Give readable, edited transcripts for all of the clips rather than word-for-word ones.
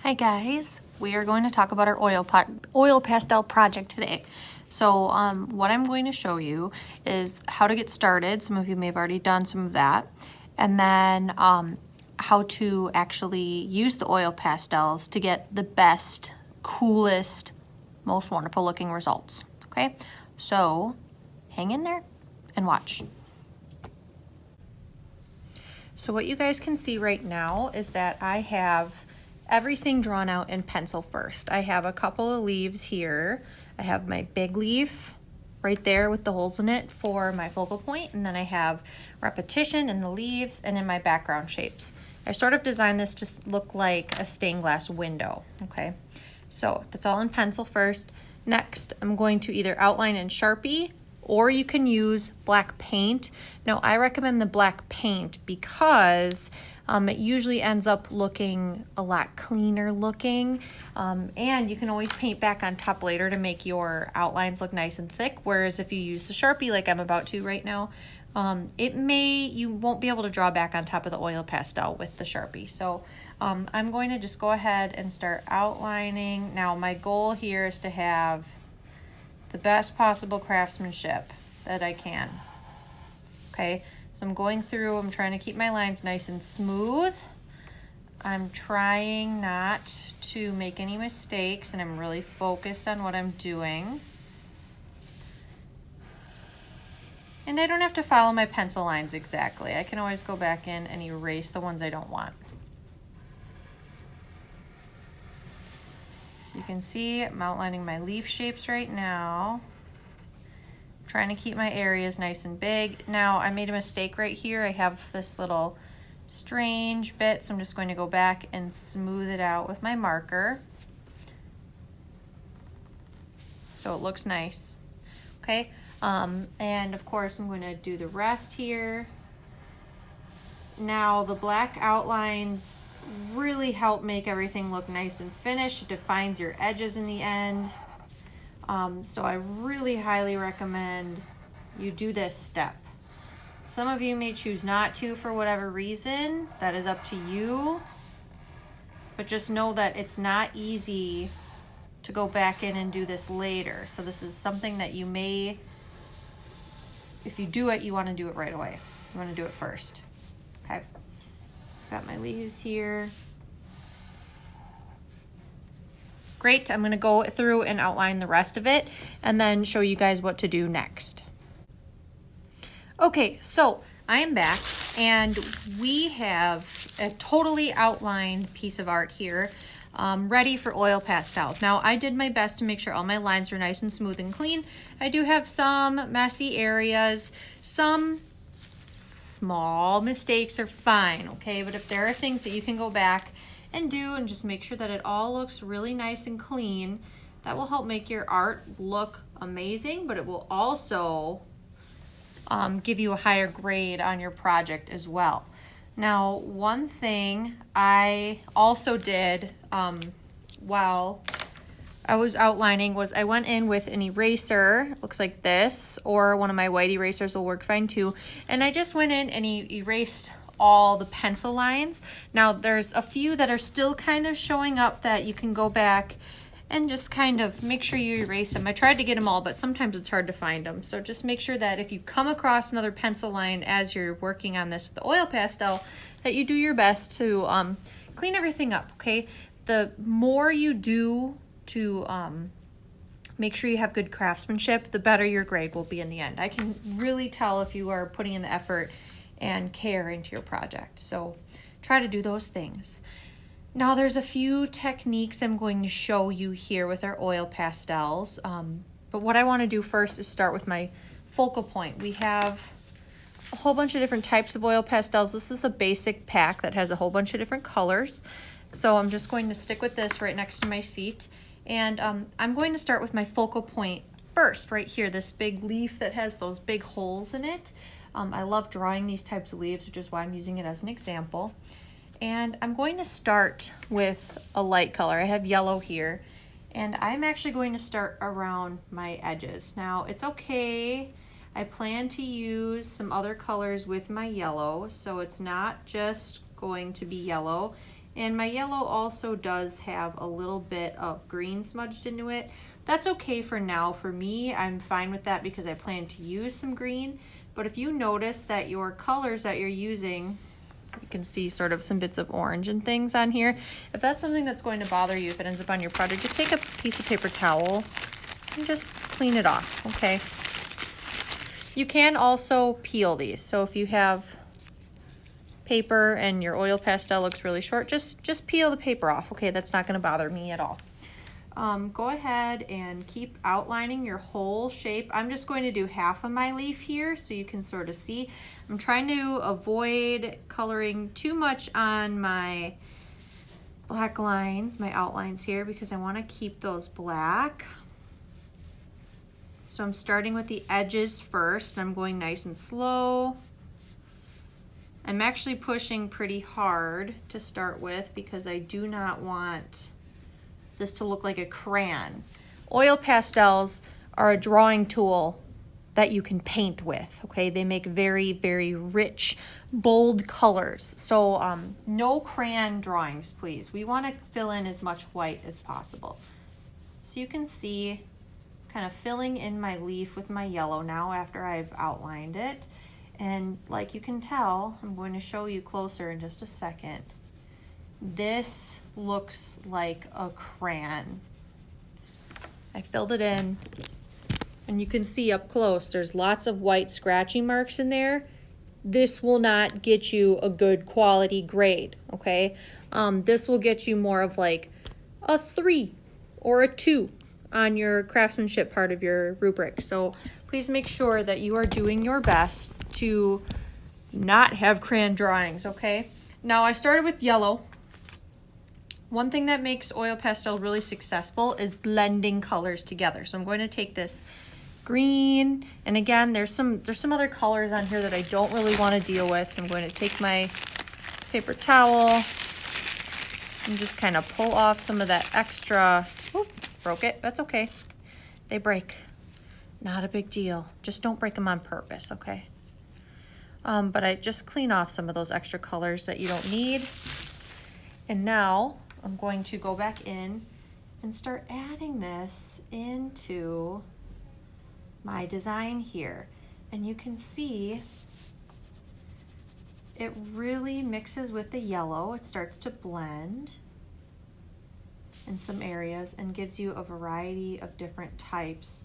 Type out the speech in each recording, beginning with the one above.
Hi guys, we are going to talk about our oil pastel project today. So what I'm going to show you is how to get started. Some of you may have already done some of that. And then how to actually use the oil pastels to get the best, coolest, most wonderful looking results. Okay, so hang in there and watch. So what you guys can see right now is that I have everything drawn out in pencil first. I have a couple of leaves here. I have my big leaf right there with the holes in it for my focal point, and then I have repetition in the leaves and in my background shapes. I sort of designed this to look like a stained glass window, okay? So that's all in pencil first. Next, I'm going to either outline in Sharpie or you can use black paint. Now, I recommend the black paint because it usually ends up looking a lot cleaner looking, and you can always paint back on top later to make your outlines look nice and thick, whereas if you use the Sharpie like I'm about to right now, you won't be able to draw back on top of the oil pastel with the Sharpie. So I'm going to just go ahead and start outlining. Now my goal here is to have the best possible craftsmanship that I can. Okay, so I'm going through, I'm trying to keep my lines nice and smooth. I'm trying not to make any mistakes, and I'm really focused on what I'm doing. And I don't have to follow my pencil lines exactly. I can always go back in and erase the ones I don't want. So you can see I'm outlining my leaf shapes right now. Trying to keep my areas nice and big. Now I made a mistake right here. I have this little strange bit, so I'm just going to go back and smooth it out with my marker so it looks nice. Okay, and of course I'm going to do the rest here. Now the black outlines really help make everything look nice and finished. It defines your edges in the end. So I really highly recommend you do this step. Some of you may choose not to for whatever reason. That is up to you. But just know that it's not easy to go back in and do this later. So this is something that you may, if you do it, you want to do it right away. You want to do it first. Okay. Got my leaves here. Great, I'm gonna go through and outline the rest of it and then show you guys what to do next. Okay, so I am back and we have a totally outlined piece of art here ready for oil pastel. Now I did my best to make sure all my lines are nice and smooth and clean. I do have some messy areas, some small mistakes are fine, okay? But if there are things that you can go back and do and just make sure that it all looks really nice and clean, that will help make your art look amazing, but it will also give you a higher grade on your project as well. Now, one thing I also did while I was outlining was I went in with an eraser, looks like this, or one of my white erasers will work fine too, and I just went in and erased all the pencil lines. Now there's a few that are still kind of showing up that you can go back and just kind of make sure you erase them. I tried to get them all, but sometimes it's hard to find them. So just make sure that if you come across another pencil line as you're working on this with the oil pastel, that you do your best to clean everything up, okay? The more you do to make sure you have good craftsmanship, the better your grade will be in the end. I can really tell if you are putting in the effort and care into your project. So try to do those things. Now there's a few techniques I'm going to show you here with our oil pastels. But what I want to do first is start with my focal point. We have a whole bunch of different types of oil pastels. This is a basic pack that has a whole bunch of different colors. So I'm just going to stick with this right next to my seat. And I'm going to start with my focal point first, right here, this big leaf that has those big holes in it. I love drawing these types of leaves, which is why I'm using it as an example. And I'm going to start with a light color. I have yellow here, and I'm actually going to start around my edges. Now, it's okay. I plan to use some other colors with my yellow, so it's not just going to be yellow. And my yellow also does have a little bit of green smudged into it. That's okay for now. For me, I'm fine with that because I plan to use some green. But if you notice that your colors that you're using, you can see sort of some bits of orange and things on here. If that's something that's going to bother you, if it ends up on your project, just take a piece of paper towel and just clean it off, okay? You can also peel these. So if you have paper and your oil pastel looks really short, just peel the paper off, okay? That's not gonna bother me at all. Go ahead and keep outlining your whole shape. I'm just going to do half of my leaf here so you can sort of see. I'm trying to avoid coloring too much on my black lines, my outlines here, because I want to keep those black. So I'm starting with the edges first, and I'm going nice and slow. I'm actually pushing pretty hard to start with because I do not want this to look like a crayon. Oil pastels are a drawing tool that you can paint with, okay? They make very, very rich, bold colors. So no crayon drawings, please. We want to fill in as much white as possible. So you can see kind of filling in my leaf with my yellow now after I've outlined it. And like you can tell, I'm going to show you closer in just a second. This looks like a crayon. I filled it in, and you can see up close there's lots of white scratchy marks in there. This will not get you a good quality grade, okay? This will get you more of like a 3 or a 2 on your craftsmanship part of your rubric. So please make sure that you are doing your best to not have crayon drawings, okay? Now I started with yellow. One thing that makes oil pastel really successful is blending colors together. So I'm going to take this green, and again, there's some other colors on here that I don't really want to deal with. So I'm going to take my paper towel and just kind of pull off some of that extra. Oop, broke it. That's okay. They break. Not a big deal. Just don't break them on purpose, okay? But I just clean off some of those extra colors that you don't need. And now I'm going to go back in and start adding this into my design here. And you can see it really mixes with the yellow. It starts to blend in some areas and gives you a variety of different types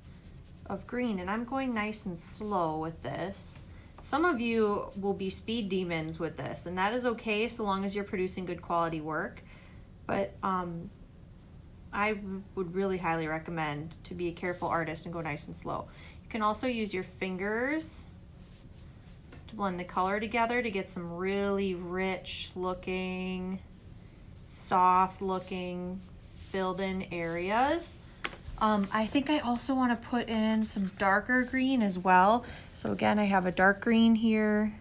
of green. And I'm going nice and slow with this. Some of you will be speed demons with this, and that is okay so long as you're producing good quality work. But I would really highly recommend to be a careful artist and go nice and slow. You can also use your fingers to blend the color together to get some really rich looking, soft looking, filled in areas. I think I also want to put in some darker green as well. So again, I have a dark green here.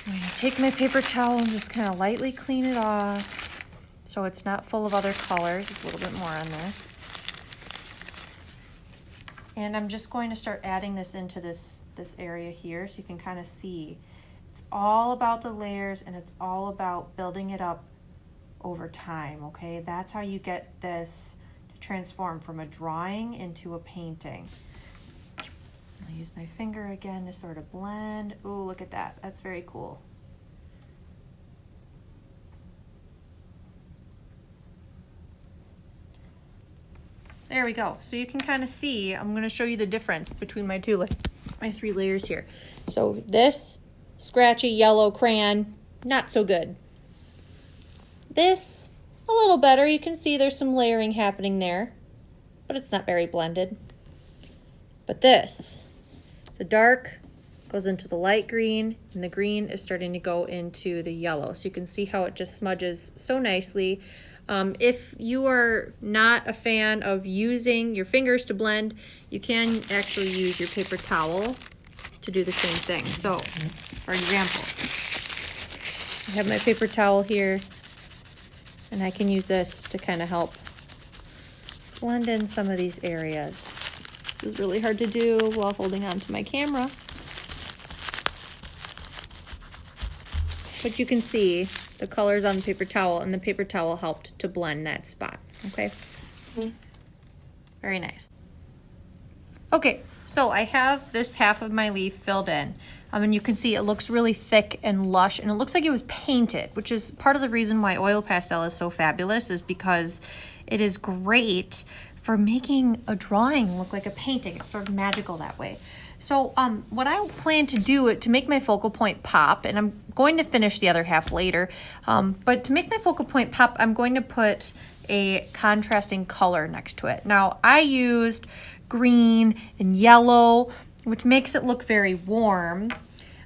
I'm going to take my paper towel and just kind of lightly clean it off so it's not full of other colors. It's a little bit more on there. And I'm just going to start adding this into this area here so you can kind of see. It's all about the layers, and it's all about building it up over time, okay? That's how you get this transform from a drawing into a painting. I'll use my finger again to sort of blend. Ooh, look at that. That's very cool. There we go. So you can kind of see, I'm going to show you the difference between my 3 layers here. So this scratchy yellow crayon, not so good. This, a little better. You can see there's some layering happening there, but it's not very blended. But this, the dark goes into the light green, and the green is starting to go into the yellow. So you can see how it just smudges so nicely. If you are not a fan of using your fingers to blend, you can actually use your paper towel to do the same thing. So, for example, I have my paper towel here, and I can use this to kind of help blend in some of these areas. This is really hard to do while holding on to my camera. But you can see the colors on the paper towel, and the paper towel helped to blend that spot, okay? Very nice. Okay, so I have this half of my leaf filled in. And you can see it looks really thick and lush, and it looks like it was painted, which is part of the reason why oil pastel is so fabulous, is because it is great for making a drawing look like a painting. It's sort of magical that way. So what I plan to do to make my focal point pop, and I'm going to finish the other half later, but to make my focal point pop, I'm going to put a contrasting color next to it. Now, I used green and yellow, which makes it look very warm.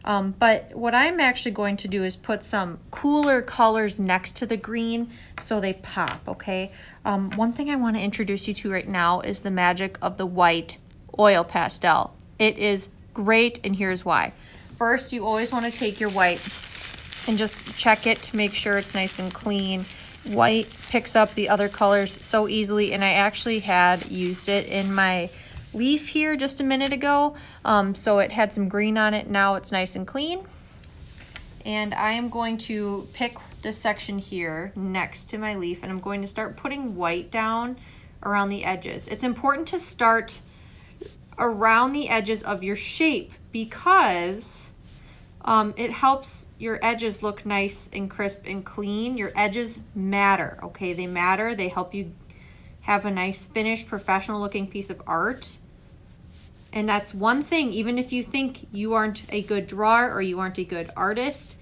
But what I'm actually going to do is put some cooler colors next to the green so they pop, okay? One thing I want to introduce you to right now is the magic of the white oil pastel. It is great, and here's why. First, you always want to take your white and just check it to make sure it's nice and clean. White picks up the other colors so easily, and I actually had used it in my leaf here just a minute ago, so it had some green on it. Now it's nice and clean, and I am going to pick this section here next to my leaf, and I'm going to start putting white down around the edges. It's important to start around the edges of your shape because it helps your edges look nice and crisp and clean. Your edges matter, okay? They matter. They help you have a nice finished professional looking piece of art. And that's one thing, even if you think you aren't a good drawer or you aren't a good artist,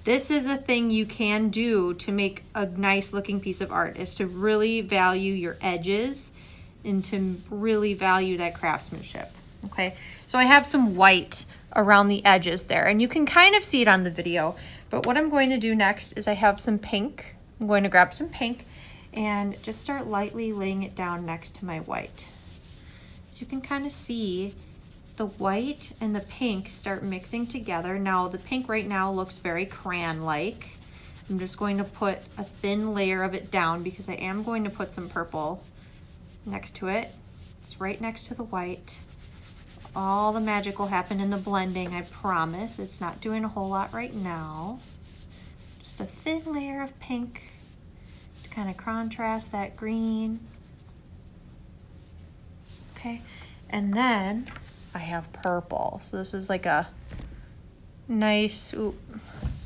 this is a thing you can do to make a nice looking piece of art, is to really value your edges and to really value that craftsmanship, okay? So I have some white around the edges there, and you can kind of see it on the video, but what I'm going to do next is I have some pink. I'm going to grab some pink and just start lightly laying it down next to my white. So you can kind of see the white and the pink start mixing together. Now the pink right now looks very crayon-like. I'm just going to put a thin layer of it down because I am going to put some purple next to it. It's right next to the white. All the magic will happen in the blending, I promise. It's not doing a whole lot right now. Just a thin layer of pink to kind of contrast that green. Okay, and then I have purple. So this is like a nice, ooh,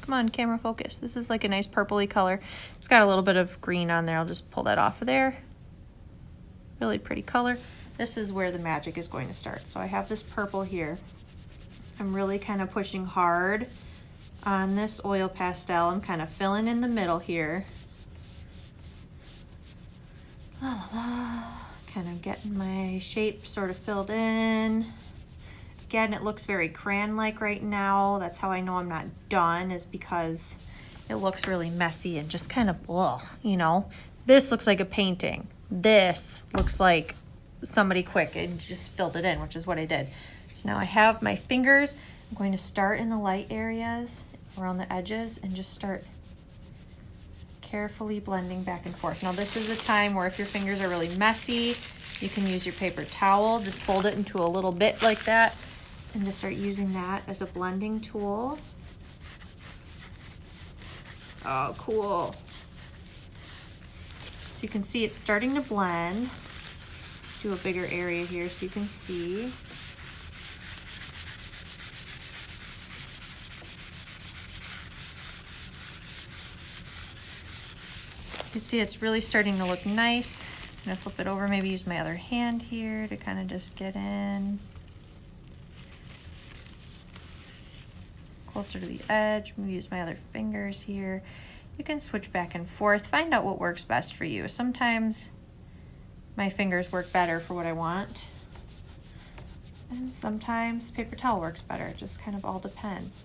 come on, camera focus. This is like a nice purpley color. It's got a little bit of green on there. I'll just pull that off of there. Really pretty color. This is where the magic is going to start. So I have this purple here. I'm really kind of pushing hard on this oil pastel. I'm kind of filling in the middle here. La la la. Kind of getting my shape sort of filled in. Again, it looks very crayon-like right now. That's how I know I'm not done, is because it looks really messy and just kind of, ugh, you know. This looks like a painting. This looks like somebody quick and just filled it in, which is what I did. So now I have my fingers. I'm going to start in the light areas around the edges and just start carefully blending back and forth. Now this is a time where if your fingers are really messy, you can use your paper towel. Just fold it into a little bit like that and just start using that as a blending tool. Oh, cool. So you can see it's starting to blend. Do a bigger area here so you can see. You can see it's really starting to look nice. I'm gonna flip it over, maybe use my other hand here to kind of just get in closer to the edge. Maybe use my other fingers here. You can switch back and forth. Find out what works best for you. Sometimes my fingers work better for what I want, and sometimes paper towel works better. It just kind of all depends.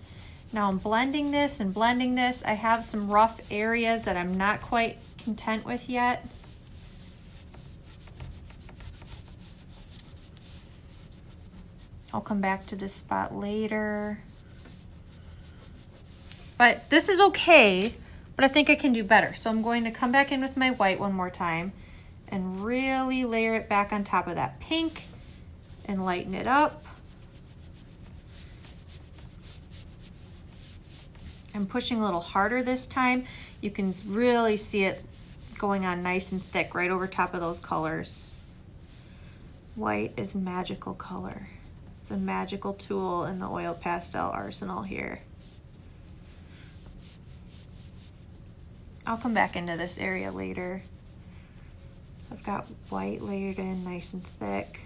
Now I'm blending this and blending this. I have some rough areas that I'm not quite content with yet. I'll come back to this spot later. But this is okay, but I think I can do better. So I'm going to come back in with my white one more time and really layer it back on top of that pink and lighten it up. I'm pushing a little harder this time. You can really see it going on nice and thick right over top of those colors. White is magical color. It's a magical tool in the oil pastel arsenal here. I'll come back into this area later. So I've got white layered in nice and thick.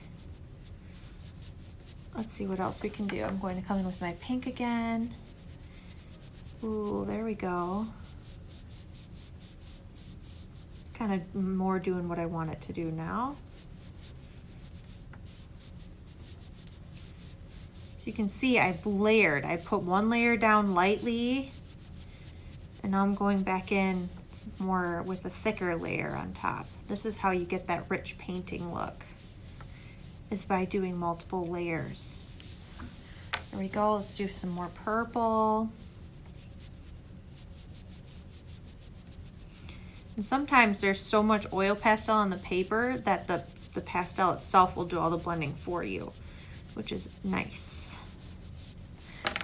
Let's see what else we can do. I'm going to come in with my pink again. Ooh, there we go. It's kind of more doing what I want it to do now. So you can see I've layered. I put one layer down lightly, and now I'm going back in more with a thicker layer on top. This is how you get that rich painting look, is by doing multiple layers. There we go. Let's do some more purple. And sometimes there's so much oil pastel on the paper that the pastel itself will do all the blending for you, which is nice.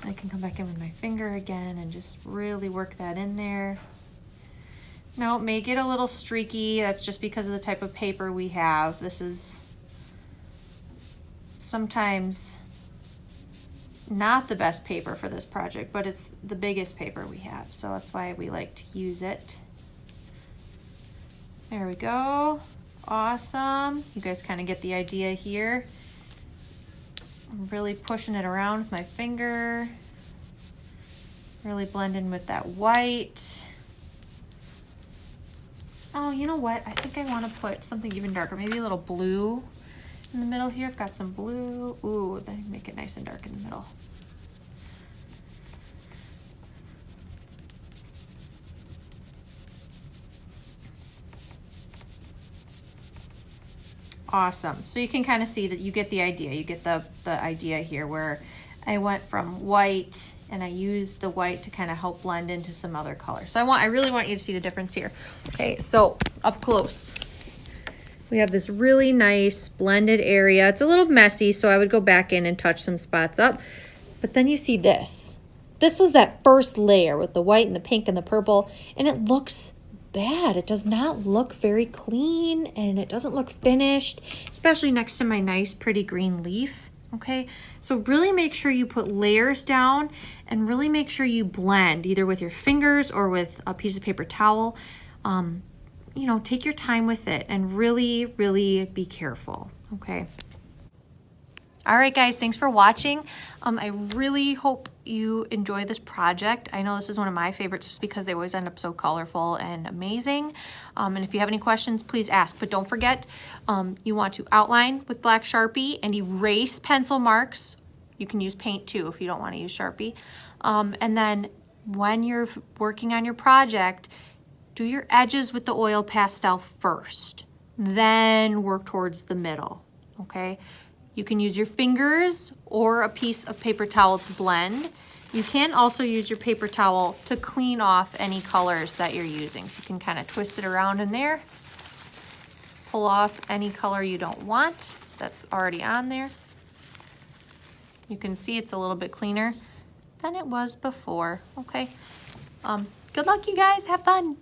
I can come back in with my finger again and just really work that in there. Now it may get a little streaky. That's just because of the type of paper we have. This is sometimes not the best paper for this project, but it's the biggest paper we have, so that's why we like to use it. There we go. Awesome. You guys kind of get the idea here. I'm really pushing it around with my finger. Really blending with that white. Oh, you know what? I think I want to put something even darker, maybe a little blue in the middle here. I've got some blue. Ooh, then make it nice and dark in the middle. Awesome. So you can kind of see that you get the idea. You get the idea here where I went from white and I used the white to kind of help blend into some other color. So I really want you to see the difference here. Okay, so up close, we have this really nice blended area. It's a little messy, so I would go back in and touch some spots up. But then you see this. This was that first layer with the white and the pink and the purple, and it looks bad. It does not look very clean, and it doesn't look finished, especially next to my nice pretty green leaf. Okay, so really make sure you put layers down and really make sure you blend either with your fingers or with a piece of paper towel. You know, take your time with it and really, really be careful. Okay. All right, guys, thanks for watching. I really hope you enjoy this project. I know this is one of my favorites just because they always end up so colorful and amazing. And if you have any questions, please ask. But don't forget, you want to outline with black Sharpie and erase pencil marks. You can use paint too if you don't want to use Sharpie. And then when you're working on your project, do your edges with the oil pastel first, then work towards the middle, okay? You can use your fingers or a piece of paper towel to blend. You can also use your paper towel to clean off any colors that you're using. So you can kind of twist it around in there, pull off any color you don't want that's already on there. You can see it's a little bit cleaner than it was before, okay? Good luck, you guys, have fun.